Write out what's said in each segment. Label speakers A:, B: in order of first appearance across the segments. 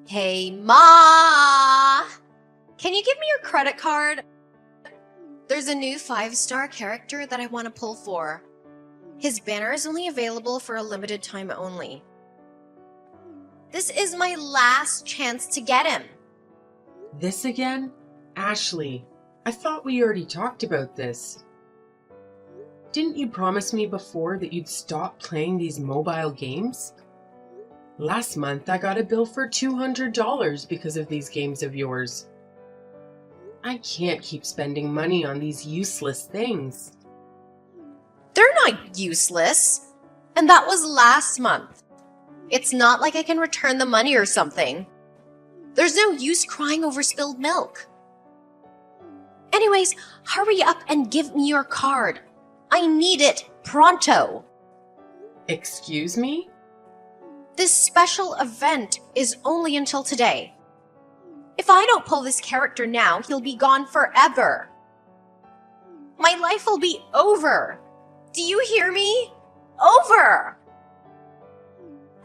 A: Hey, Ma! Can you give me your credit card? There's a new 5-star character that I want to pull for. His banner is only available for a limited time only. This is my last chance to get him.
B: This again? Ashley, I thought we already talked about this. Didn't you promise me before that you'd stop playing these mobile games? Last month I got a bill for $200 because of these games of yours. I can't keep spending money on these useless things.
A: They're not useless. And that was last month. It's not like I can return the money or something. There's no use crying over spilled milk. Anyways, hurry up and give me your card. I need it pronto.
B: Excuse me?
A: This special event is only until today. If I don't pull this character now, he'll be gone forever. My life will be over. Do you hear me? Over!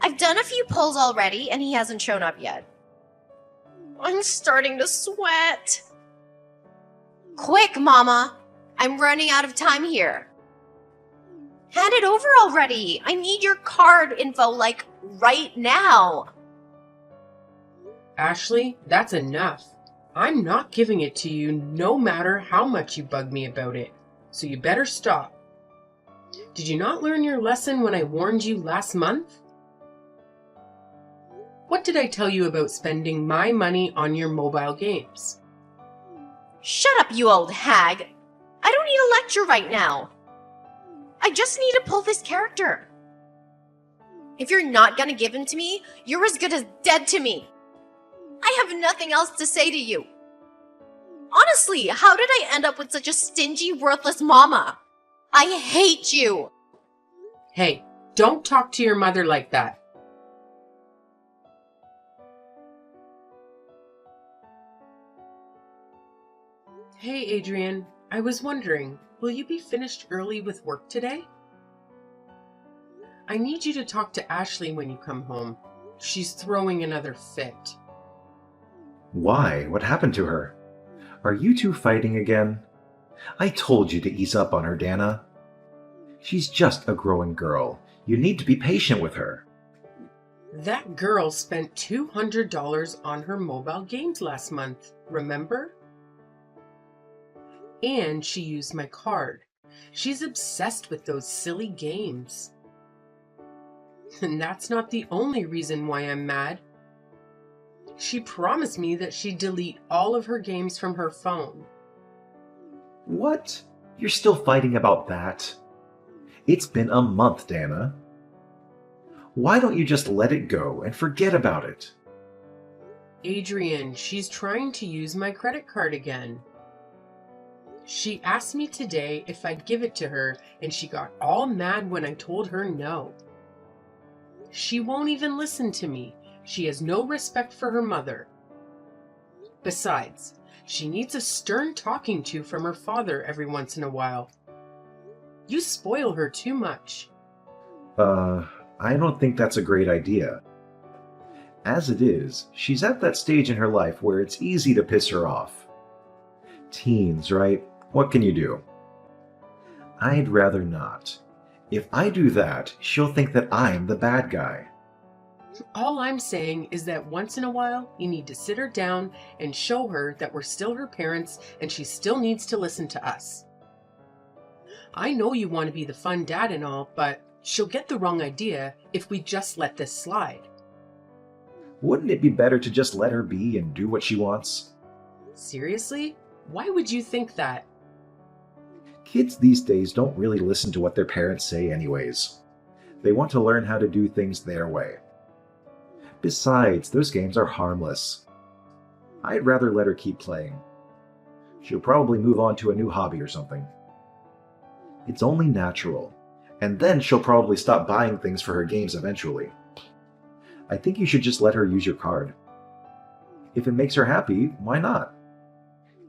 A: I've done a few pulls already and he hasn't shown up yet. I'm starting to sweat. Quick, Mama! I'm running out of time here. Hand it over already. I need your card info, like, right now.
B: Ashley, that's enough. I'm not giving it to you no matter how much you bug me about it, so you better stop. Did you not learn your lesson when I warned you last month? What did I tell you about spending my money on your mobile games?
A: Shut up, you old hag. I don't need a lecture right now. I just need to pull this character. If you're not gonna give him to me, you're as good as dead to me. I have nothing else to say to you. Honestly, how did I end up with such a stingy, worthless mama? I hate you.
B: Hey, don't talk to your mother like that. Hey, Adrian, I was wondering, will you be finished early with work today? I need you to talk to Ashley when you come home. She's throwing another fit.
C: Why? What happened to her? Are you two fighting again? I told you to ease up on her, Dana. She's just a growing girl. You need to be patient with her.
B: That girl spent $200 on her mobile games last month, remember? And she used my card. She's obsessed with those silly games. And that's not the only reason why I'm mad. She promised me that she'd delete all of her games from her phone.
C: What? You're still fighting about that? It's been a month, Dana. Why don't you just let it go and forget about it?
B: Adrian, she's trying to use my credit card again. She asked me today if I'd give it to her, and she got all mad when I told her no. She won't even listen to me. She has no respect for her mother. Besides, she needs a stern talking to from her father every once in a while. You spoil her too much.
C: I don't think that's a great idea. As it is, she's at that stage in her life where it's easy to piss her off. Teens, right? What can you do? I'd rather not. If I do that, she'll think that I'm the bad guy.
B: All I'm saying is that once in a while, you need to sit her down and show her that we're still her parents and she still needs to listen to us. I know you want to be the fun dad and all, but she'll get the wrong idea if we just let this slide.
C: Wouldn't it be better to just let her be and do what she wants?
B: Seriously? Why would you think that?
C: Kids these days don't really listen to what their parents say anyways. They want to learn how to do things their way. Besides, those games are harmless. I'd rather let her keep playing. She'll probably move on to a new hobby or something. It's only natural, and then she'll probably stop buying things for her games eventually. I think you should just let her use your card. If it makes her happy, why not?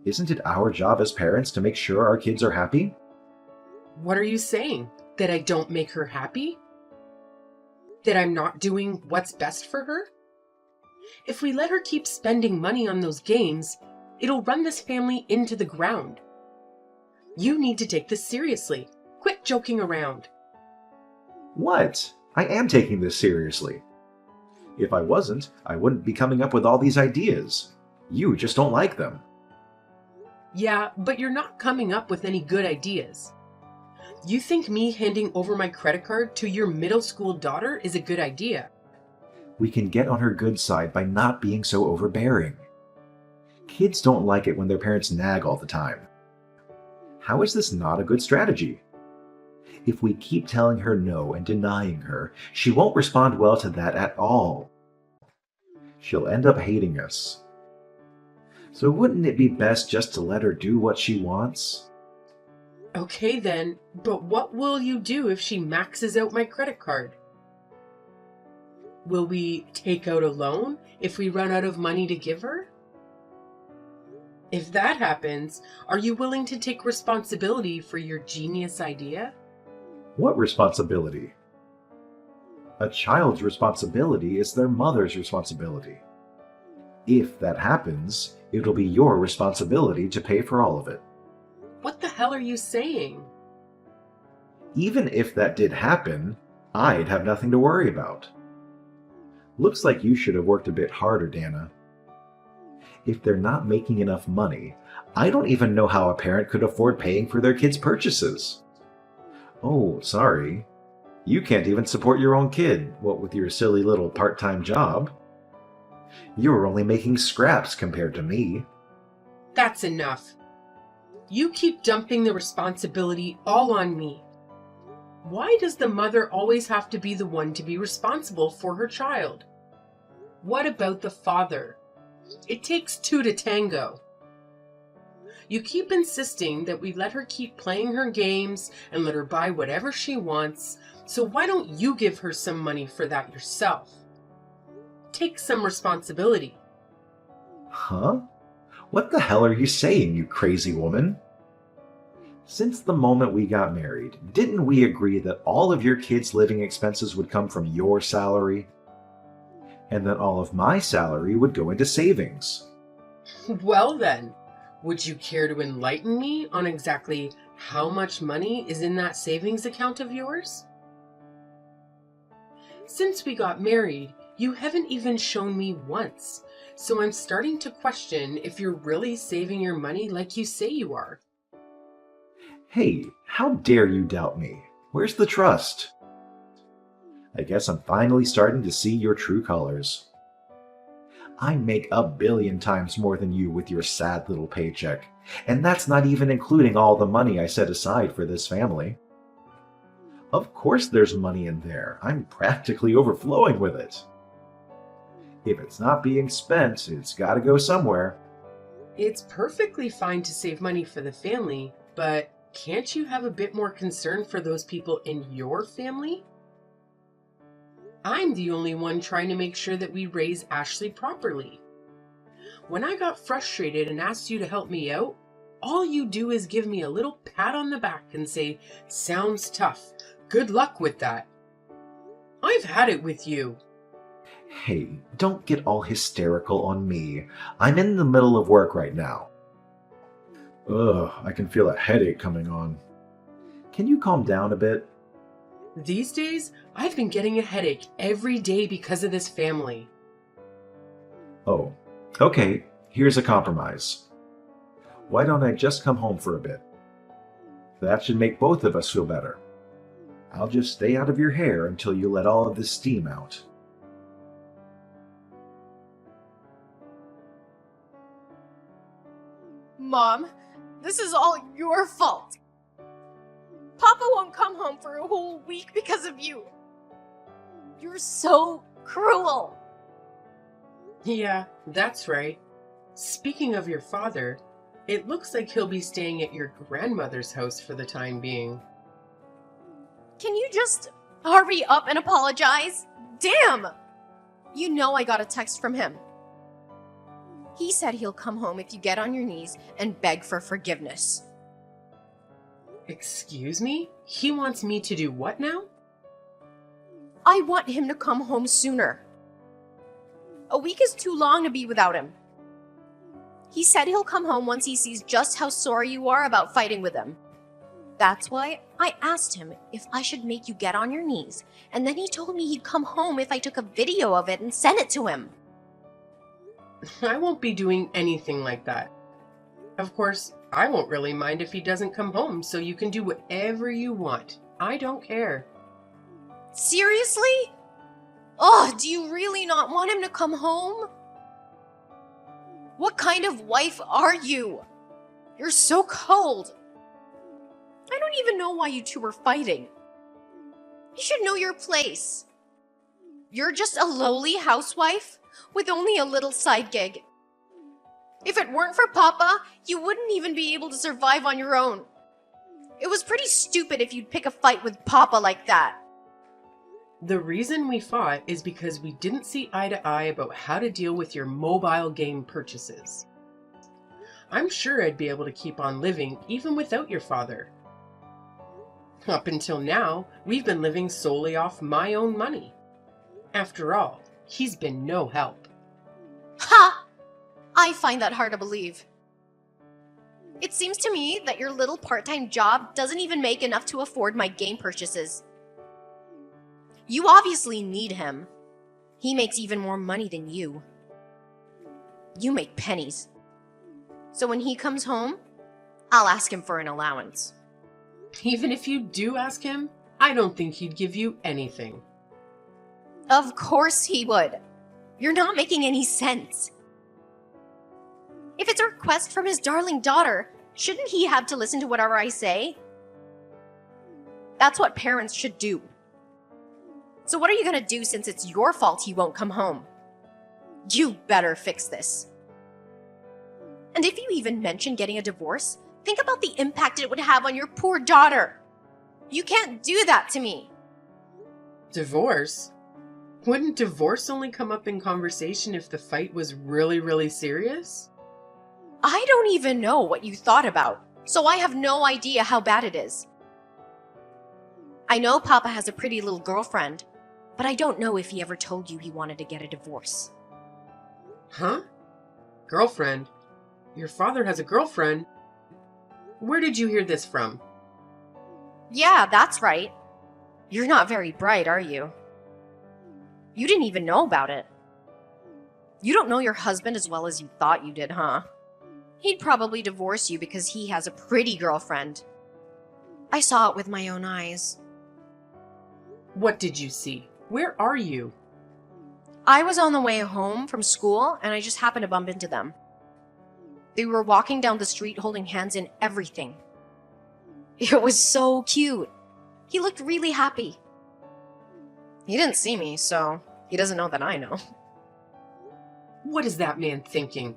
C: Isn't it our job as parents to make sure our kids are happy?
B: What are you saying? That I don't make her happy? That I'm not doing what's best for her? If we let her keep spending money on those games, it'll run this family into the ground. You need to take this seriously. Quit joking around.
C: What? I am taking this seriously. If I wasn't, I wouldn't be coming up with all these ideas. You just don't like them.
B: Yeah, but you're not coming up with any good ideas. You think me handing over my credit card to your middle school daughter is a good idea?
C: We can get on her good side by not being so overbearing. Kids don't like it when their parents nag all the time. How is this not a good strategy? If we keep telling her no and denying her, she won't respond well to that at all. She'll end up hating us. So wouldn't it be best just to let her do what she wants?
B: Okay then, but what will you do if she maxes out my credit card? Will we take out a loan if we run out of money to give her? If that happens, are you willing to take responsibility for your genius idea?
C: What responsibility? A child's responsibility is their mother's responsibility. If that happens, it'll be your responsibility to pay for all of it.
B: What the hell are you saying?
C: Even if that did happen, I'd have nothing to worry about. Looks like you should have worked a bit harder, Dana. If they're not making enough money, I don't even know how a parent could afford paying for their kids' purchases. Oh, sorry. You can't even support your own kid, what with your silly little part-time job. You're only making scraps compared to me.
B: That's enough. You keep dumping the responsibility all on me. Why does the mother always have to be the one to be responsible for her child? What about the father? It takes two to tango. You keep insisting that we let her keep playing her games and let her buy whatever she wants, so why don't you give her some money for that yourself? Take some responsibility.
C: Huh? What the hell are you saying, you crazy woman? Since the moment we got married, didn't we agree that all of your kids' living expenses would come from your salary? And that all of my salary would go into savings?
B: Well then, would you care to enlighten me on exactly how much money is in that savings account of yours? Since we got married, you haven't even shown me once, so I'm starting to question if you're really saving your money like you say you are.
C: Hey, how dare you doubt me? Where's the trust? I guess I'm finally starting to see your true colors. I make 1,000,000,000 times more than you with your sad little paycheck, and that's not even including all the money I set aside for this family. Of course there's money in there. I'm practically overflowing with it. If it's not being spent, it's gotta go somewhere.
B: It's perfectly fine to save money for the family, but can't you have a bit more concern for those people in your family? I'm the only one trying to make sure that we raise Ashley properly. When I got frustrated and asked you to help me out, all you do is give me a little pat on the back and say, "Sounds tough. Good luck with that." I've had it with you.
C: Hey, don't get all hysterical on me. I'm in the middle of work right now. Ugh, I can feel a headache coming on. Can you calm down a bit?
B: These days, I've been getting a headache every day because of this family.
C: Oh, okay, here's a compromise. Why don't I just come home for a bit? That should make both of us feel better. I'll just stay out of your hair until you let all of this steam out.
A: Mom, this is all your fault. Papa won't come home for a whole week because of you. You're so cruel.
B: Yeah, that's right. Speaking of your father, it looks like he'll be staying at your grandmother's house for the time being.
A: Can you just hurry up and apologize? Damn! You know I got a text from him. He said he'll come home if you get on your knees and beg for forgiveness.
B: Excuse me? He wants me to do what now?
A: I want him to come home sooner. A week is too long to be without him. He said he'll come home once he sees just how sorry you are about fighting with him. That's why I asked him if I should make you get on your knees, and then he told me he'd come home if I took a video of it and sent it to him.
B: I won't be doing anything like that. Of course, I won't really mind if he doesn't come home, so you can do whatever you want. I don't care.
A: Seriously? Oh, do you really not want him to come home? What kind of wife are you? You're so cold. I don't even know why you two were fighting. You should know your place. You're just a lowly housewife with only a little side gig. If it weren't for Papa, you wouldn't even be able to survive on your own. It was pretty stupid if you'd pick a fight with Papa like that.
B: The reason we fought is because we didn't see eye to eye about how to deal with your mobile game purchases. I'm sure I'd be able to keep on living even without your father. Up until now, we've been living solely off my own money. After all, he's been no help.
A: Ha! I find that hard to believe. It seems to me that your little part-time job doesn't even make enough to afford my game purchases. You obviously need him. He makes even more money than you. You make pennies. So when he comes home, I'll ask him for an allowance.
B: Even if you do ask him, I don't think he'd give you anything.
A: Of course he would. You're not making any sense. If it's a request from his darling daughter, shouldn't he have to listen to whatever I say? That's what parents should do. So what are you gonna do since it's your fault he won't come home? You better fix this. And if you even mention getting a divorce, think about the impact it would have on your poor daughter. You can't do that to me.
B: Divorce? Wouldn't divorce only come up in conversation if the fight was really, really serious?
A: I don't even know what you thought about, so I have no idea how bad it is. I know Papa has a pretty little girlfriend, but I don't know if he ever told you he wanted to get a divorce.
B: Huh? Girlfriend? Your father has a girlfriend? Where did you hear this from?
A: Yeah, that's right. You're not very bright, are you? You didn't even know about it. You don't know your husband as well as you thought you did, huh? He'd probably divorce you because he has a pretty girlfriend. I saw it with my own eyes.
B: What did you see? Where are you?
A: I was on the way home from school and I just happened to bump into them. They were walking down the street holding hands and everything. It was so cute. He looked really happy. He didn't see me, so he doesn't know that I know.
B: What is that man thinking?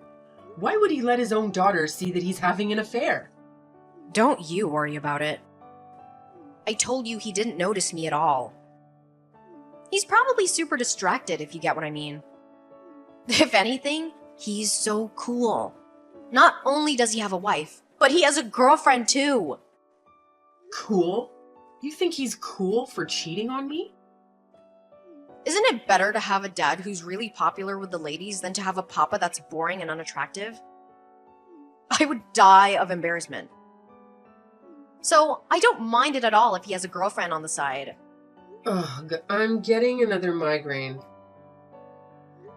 B: Why would he let his own daughter see that he's having an affair?
A: Don't you worry about it. I told you he didn't notice me at all. He's probably super distracted, if you get what I mean. If anything, he's so cool. Not only does he have a wife, but he has a girlfriend too.
B: Cool? You think he's cool for cheating on me?
A: Isn't it better to have a dad who's really popular with the ladies than to have a papa that's boring and unattractive? I would die of embarrassment. So I don't mind it at all if he has a girlfriend on the side.
B: Ugh, I'm getting another migraine.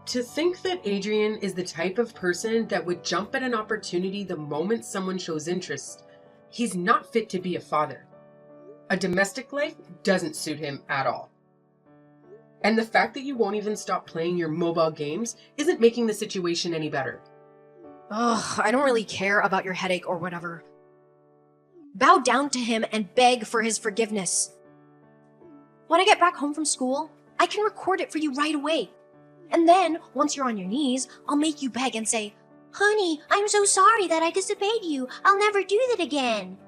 B: To think that Adrian is the type of person that would jump at an opportunity the moment someone shows interest, he's not fit to be a father. A domestic life doesn't suit him at all. And the fact that you won't even stop playing your mobile games isn't making the situation any better.
A: Ugh, I don't really care about your headache or whatever. Bow down to him and beg for his forgiveness. When I get back home from school, I can record it for you right away. And then, once you're on your knees, I'll make you beg and say, "Honey, I'm so sorry that I disobeyed you. I'll never do that again."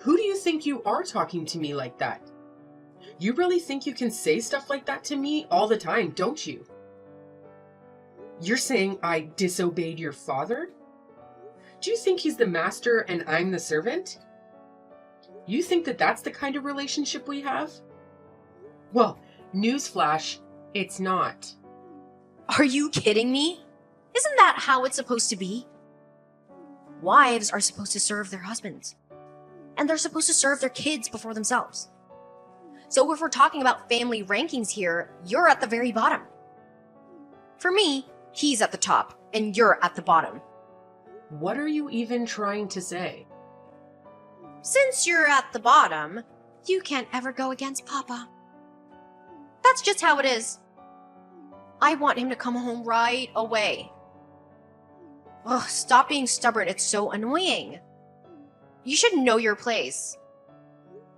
B: Who do you think you are talking to me like that? You really think you can say stuff like that to me all the time, don't you? You're saying I disobeyed your father? Do you think he's the master and I'm the servant? You think that that's the kind of relationship we have? Well, newsflash, it's not.
A: Are you kidding me? Isn't that how it's supposed to be? Wives are supposed to serve their husbands, and they're supposed to serve their kids before themselves. So if we're talking about family rankings here, you're at the very bottom. For me, he's at the top, and you're at the bottom.
B: What are you even trying to say?
A: Since you're at the bottom, you can't ever go against Papa. That's just how it is. I want him to come home right away. Ugh, stop being stubborn, it's so annoying. You should know your place.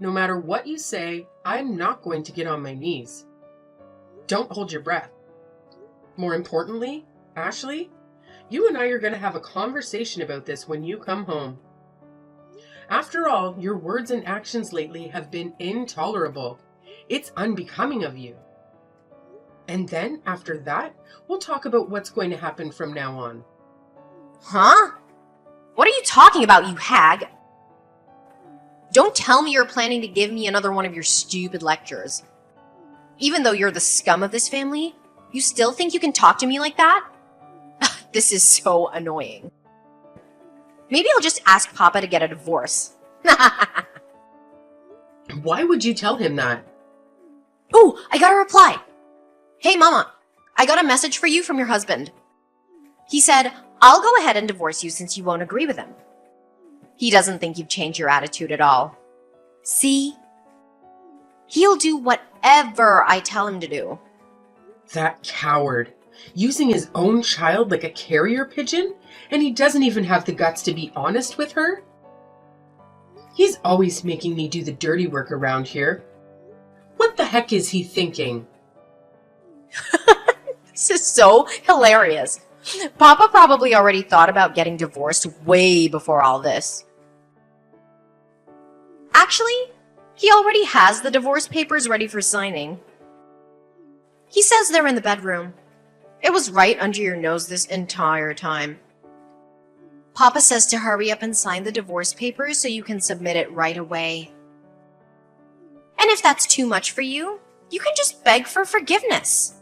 B: No matter what you say, I'm not going to get on my knees. Don't hold your breath. More importantly, Ashley, you and I are going to have a conversation about this when you come home. After all, your words and actions lately have been intolerable. It's unbecoming of you. And then, after that, we'll talk about what's going to happen from now on.
A: Huh? What are you talking about, you hag? Don't tell me you're planning to give me another one of your stupid lectures. Even though you're the scum of this family, you still think you can talk to me like that? This is so annoying. Maybe I'll just ask Papa to get a divorce.
B: Why would you tell him that?
A: Ooh, I got a reply. Hey, Mama, I got a message for you from your husband. He said, I'll go ahead and divorce you since you won't agree with him. He doesn't think you've changed your attitude at all. See? He'll do whatever I tell him to do.
B: That coward. Using his own child like a carrier pigeon? And he doesn't even have the guts to be honest with her? He's always making me do the dirty work around here. What the heck is he thinking?
A: This is so hilarious. Papa probably already thought about getting divorced way before all this. Actually, he already has the divorce papers ready for signing. He says they're in the bedroom. It was right under your nose this entire time. Papa says to hurry up and sign the divorce papers so you can submit it right away. And if that's too much for you, you can just beg for forgiveness.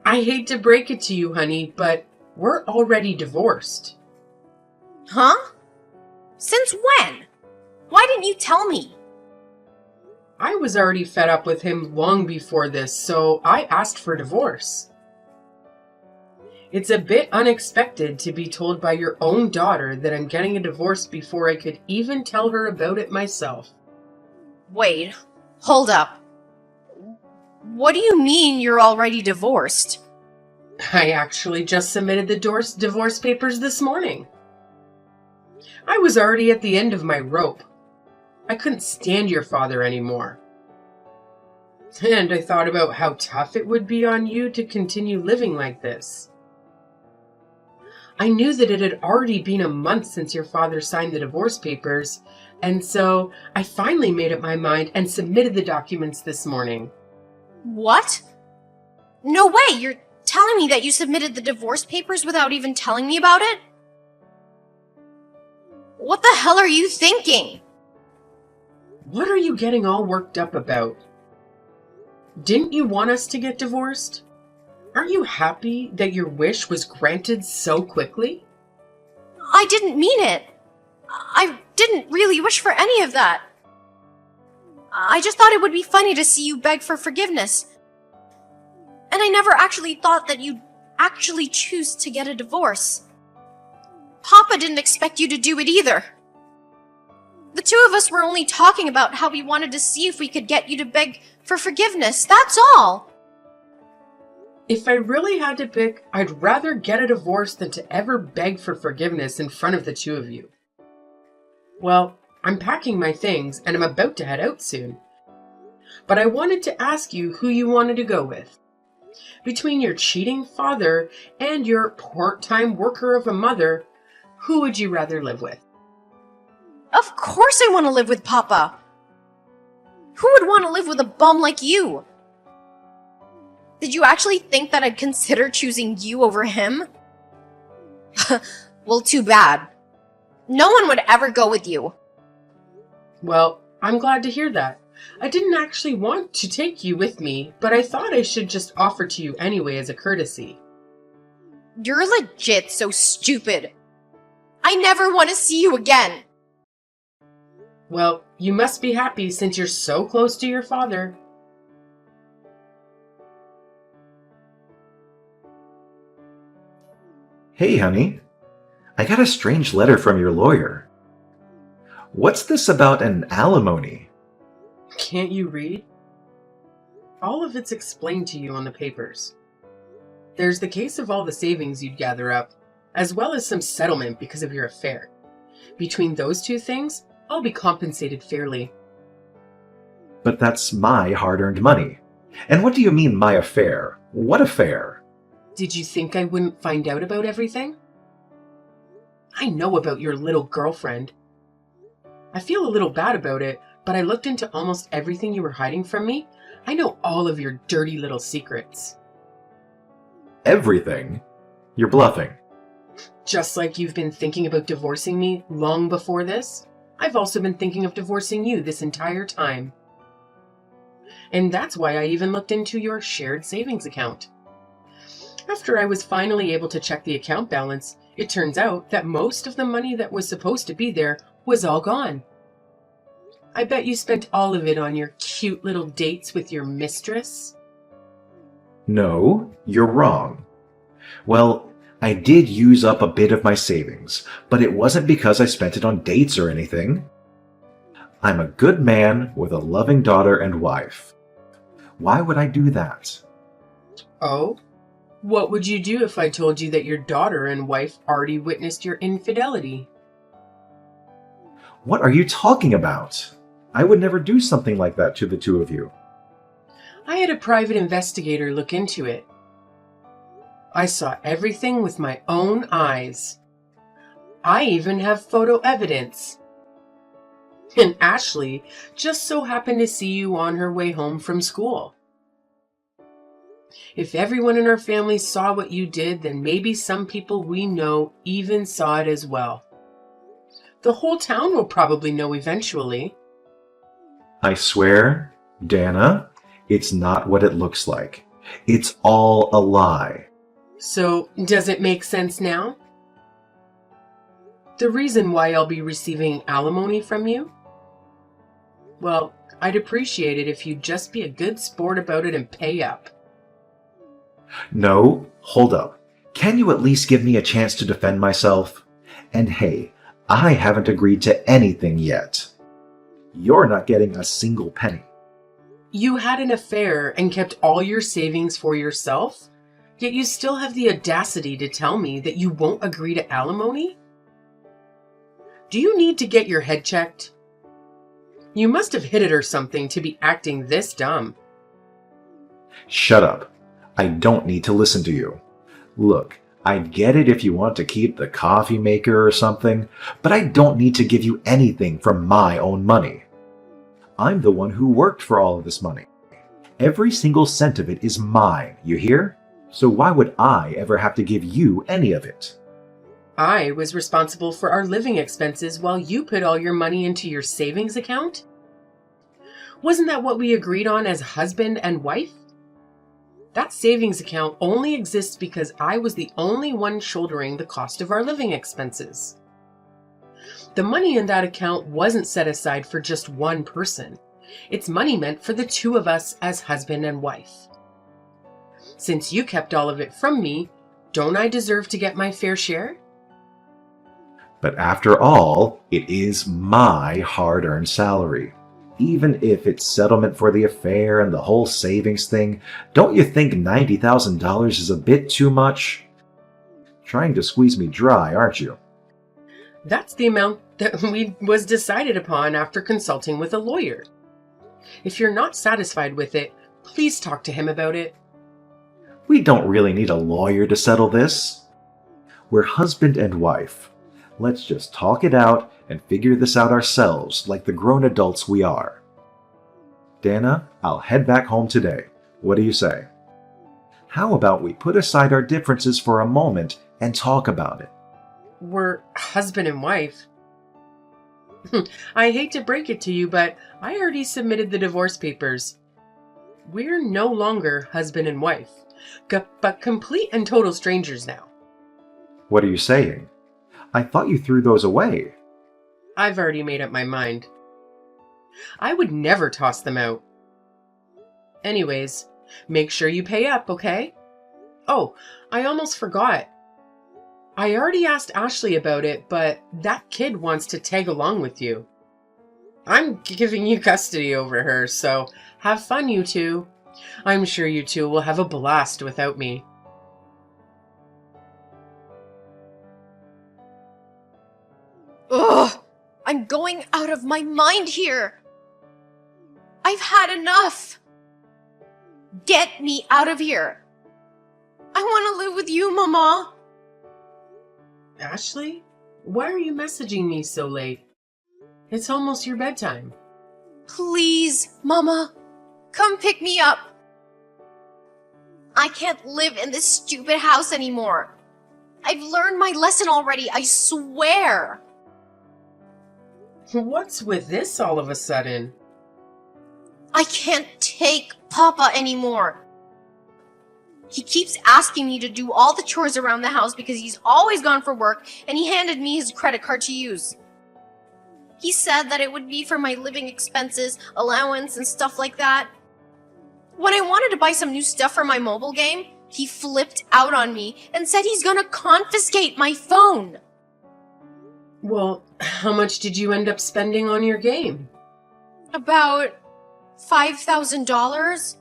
B: I hate to break it to you, honey, but we're already divorced.
A: Huh? Since when? Why didn't you tell me?
B: I was already fed up with him long before this, so I asked for divorce. It's a bit unexpected to be told by your own daughter that I'm getting a divorce before I could even tell her about it myself.
A: Wait, hold up. What do you mean you're already divorced?
B: I actually just submitted the divorce papers this morning. I was already at the end of my rope. I couldn't stand your father anymore. And I thought about how tough it would be on you to continue living like this. I knew that it had already been a month since your father signed the divorce papers, and so I finally made up my mind and submitted the documents this morning.
A: What? No way, you're telling me that you submitted the divorce papers without even telling me about it? What the hell are you thinking?
B: What are you getting all worked up about? Didn't you want us to get divorced? Aren't you happy that your wish was granted so quickly?
A: I didn't mean it. I didn't really wish for any of that. I just thought it would be funny to see you beg for forgiveness. And I never actually thought that you'd actually choose to get a divorce. Papa didn't expect you to do it either. The two of us were only talking about how we wanted to see if we could get you to beg for forgiveness, that's all.
B: If I really had to pick, I'd rather get a divorce than to ever beg for forgiveness in front of the two of you. Well, I'm packing my things and I'm about to head out soon. But I wanted to ask you who you wanted to go with. Between your cheating father and your part-time worker of a mother, who would you rather live with?
A: Of course I want to live with Papa. Who would want to live with a bum like you? Did you actually think that I'd consider choosing you over him? Well, too bad. No one would ever go with you.
B: Well, I'm glad to hear that. I didn't actually want to take you with me, but I thought I should just offer to you anyway as a courtesy.
A: You're legit so stupid. I never want to see you again.
B: Well, you must be happy since you're so close to your father.
C: Hey, honey. I got a strange letter from your lawyer. What's this about an alimony?
B: Can't you read? All of it's explained to you on the papers. There's the case of all the savings you'd gather up, as well as some settlement because of your affair. Between those two things, I'll be compensated fairly.
C: But that's my hard-earned money. And what do you mean, my affair? What affair?
B: Did you think I wouldn't find out about everything? I know about your little girlfriend. I feel a little bad about it, but I looked into almost everything you were hiding from me. I know all of your dirty little secrets.
C: Everything? You're bluffing.
B: Just like you've been thinking about divorcing me long before this, I've also been thinking of divorcing you this entire time. And that's why I even looked into your shared savings account. After I was finally able to check the account balance, it turns out that most of the money that was supposed to be there was all gone. I bet you spent all of it on your cute little dates with your mistress.
C: No, you're wrong. Well, I did use up a bit of my savings, but it wasn't because I spent it on dates or anything. I'm a good man with a loving daughter and wife. Why would I do that?
B: Oh? What would you do if I told you that your daughter and wife already witnessed your infidelity?
C: What are you talking about? I would never do something like that to the two of you.
B: I had a private investigator look into it. I saw everything with my own eyes. I even have photo evidence. And Ashley just so happened to see you on her way home from school. If everyone in our family saw what you did, then maybe some people we know even saw it as well. The whole town will probably know eventually.
C: I swear, Dana, it's not what it looks like. It's all a lie.
B: So, does it make sense now? The reason why I'll be receiving alimony from you? Well, I'd appreciate it if you'd just be a good sport about it and pay up.
C: No, hold up. Can you at least give me a chance to defend myself? And hey, I haven't agreed to anything yet. You're not getting a single penny.
B: You had an affair and kept all your savings for yourself, yet you still have the audacity to tell me that you won't agree to alimony? Do you need to get your head checked? You must have hit it or something to be acting this dumb.
C: Shut up. I don't need to listen to you. Look, I'd get it if you want to keep the coffee maker or something, but I don't need to give you anything from my own money. I'm the one who worked for all of this money. Every single cent of it is mine, you hear? So why would I ever have to give you any of it?
B: I was responsible for our living expenses while you put all your money into your savings account? Wasn't that what we agreed on as husband and wife? That savings account only exists because I was the only one shouldering the cost of our living expenses. The money in that account wasn't set aside for just one person. It's money meant for the two of us as husband and wife. Since you kept all of it from me, don't I deserve to get my fair share?
C: But after all, it is my hard-earned salary. Even if it's settlement for the affair and the whole savings thing, don't you think $90,000 is a bit too much? Trying to squeeze me dry, aren't you?
B: That's the amount that was decided upon after consulting with a lawyer. If you're not satisfied with it, please talk to him about it.
C: We don't really need a lawyer to settle this. We're husband and wife. Let's just talk it out and figure this out ourselves like the grown adults we are. Dana, I'll head back home today. What do you say? How about we put aside our differences for a moment and talk about it?
B: We're husband and wife. I hate to break it to you, but I already submitted the divorce papers. We're no longer husband and wife, but complete and total strangers now.
C: What are you saying? I thought you threw those away.
B: I've already made up my mind. I would never toss them out. Anyways, make sure you pay up, okay? Oh, I almost forgot. I already asked Ashley about it, but that kid wants to tag along with you. I'm giving you custody over her, so have fun, you two. I'm sure you two will have a blast without me.
A: Ugh! I'm going out of my mind here! I've had enough! Get me out of here! I want to live with you, Mama!
B: Ashley, why are you messaging me so late? It's almost your bedtime.
A: Please, Mama, come pick me up. I can't live in this stupid house anymore. I've learned my lesson already, I swear.
B: What's with this all of a sudden?
A: I can't take Papa anymore. He keeps asking me to do all the chores around the house because he's always gone for work, and he handed me his credit card to use. He said that it would be for my living expenses, allowance, and stuff like that. When I wanted to buy some new stuff for my mobile game, he flipped out on me and said he's gonna confiscate my phone.
B: Well, how much did you end up spending on your game?
A: About $5,000?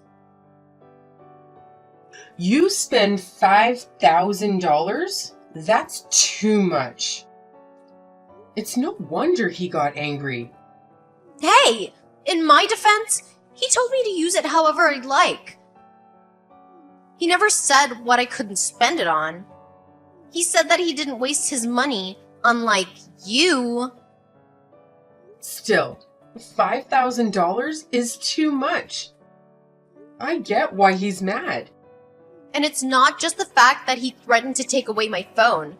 B: You spend $5,000? That's too much. It's no wonder he got angry.
A: Hey, in my defense, he told me to use it however I'd like. He never said what I couldn't spend it on. He said that he didn't waste his money, unlike you.
B: Still, $5,000 is too much. I get why he's mad.
A: And it's not just the fact that he threatened to take away my phone.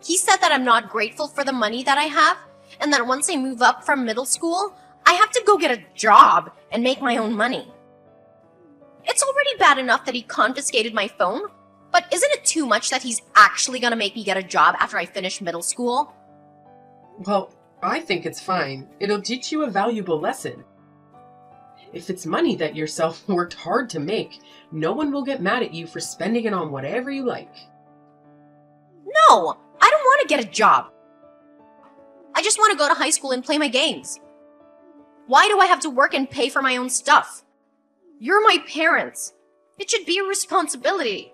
A: He said that I'm not grateful for the money that I have, and that once I move up from middle school, I have to go get a job and make my own money. It's already bad enough that he confiscated my phone, but isn't it too much that he's actually gonna make me get a job after I finish middle school?
B: Well, I think it's fine. It'll teach you a valuable lesson. If it's money that yourself worked hard to make, no one will get mad at you for spending it on whatever you like.
A: No, I don't want to get a job. I just want to go to high school and play my games. Why do I have to work and pay for my own stuff? You're my parents. It should be a responsibility.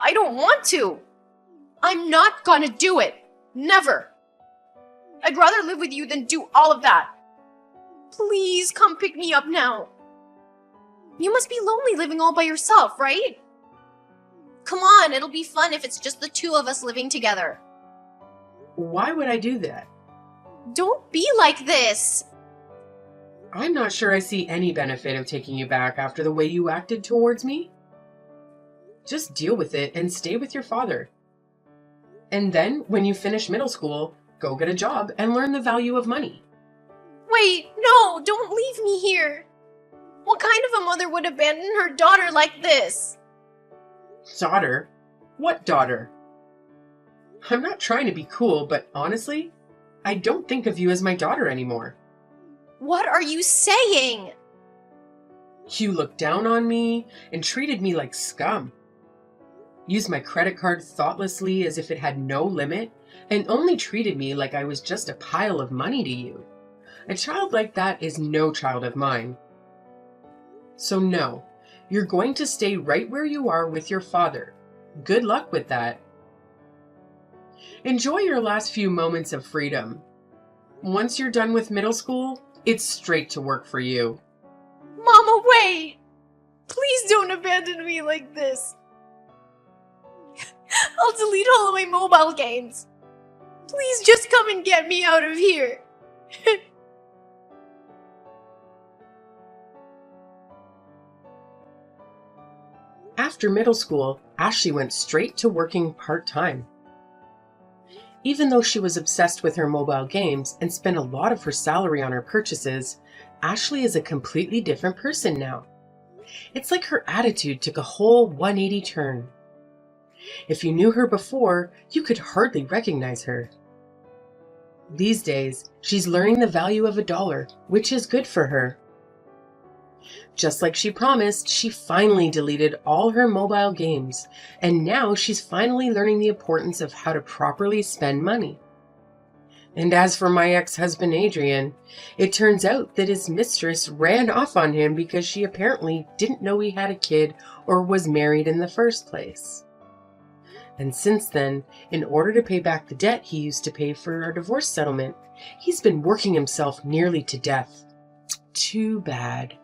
A: I don't want to. I'm not gonna do it. Never. I'd rather live with you than do all of that. Please come pick me up now. You must be lonely living all by yourself, right? Come on, it'll be fun if it's just the two of us living together.
B: Why would I do that?
A: Don't be like this.
B: I'm not sure I see any benefit of taking you back after the way you acted towards me. Just deal with it and stay with your father. And then, when you finish middle school, go get a job and learn the value of money.
A: Wait, no, don't leave me here. What kind of a mother would abandon her daughter like this?
B: Daughter? What daughter? I'm not trying to be cool, but honestly, I don't think of you as my daughter anymore.
A: What are you saying?
B: You looked down on me and treated me like scum. Used my credit card thoughtlessly as if it had no limit, and only treated me like I was just a pile of money to you. A child like that is no child of mine. So no, you're going to stay right where you are with your father. Good luck with that. Enjoy your last few moments of freedom. Once you're done with middle school, it's straight to work for you.
A: Mama, wait! Please don't abandon me like this. I'll delete all of my mobile games. Please just come and get me out of here.
B: After middle school, Ashley went straight to working part-time. Even though she was obsessed with her mobile games and spent a lot of her salary on her purchases, Ashley is a completely different person now. It's like her attitude took a whole 180 turn. If you knew her before, you could hardly recognize her. These days, she's learning the value of $1, which is good for her. Just like she promised, she finally deleted all her mobile games, and now she's finally learning the importance of how to properly spend money. And as for my ex-husband Adrian, it turns out that his mistress ran off on him because she apparently didn't know he had a kid or was married in the first place. And since then, in order to pay back the debt he used to pay for our divorce settlement, he's been working himself nearly to death. Too bad.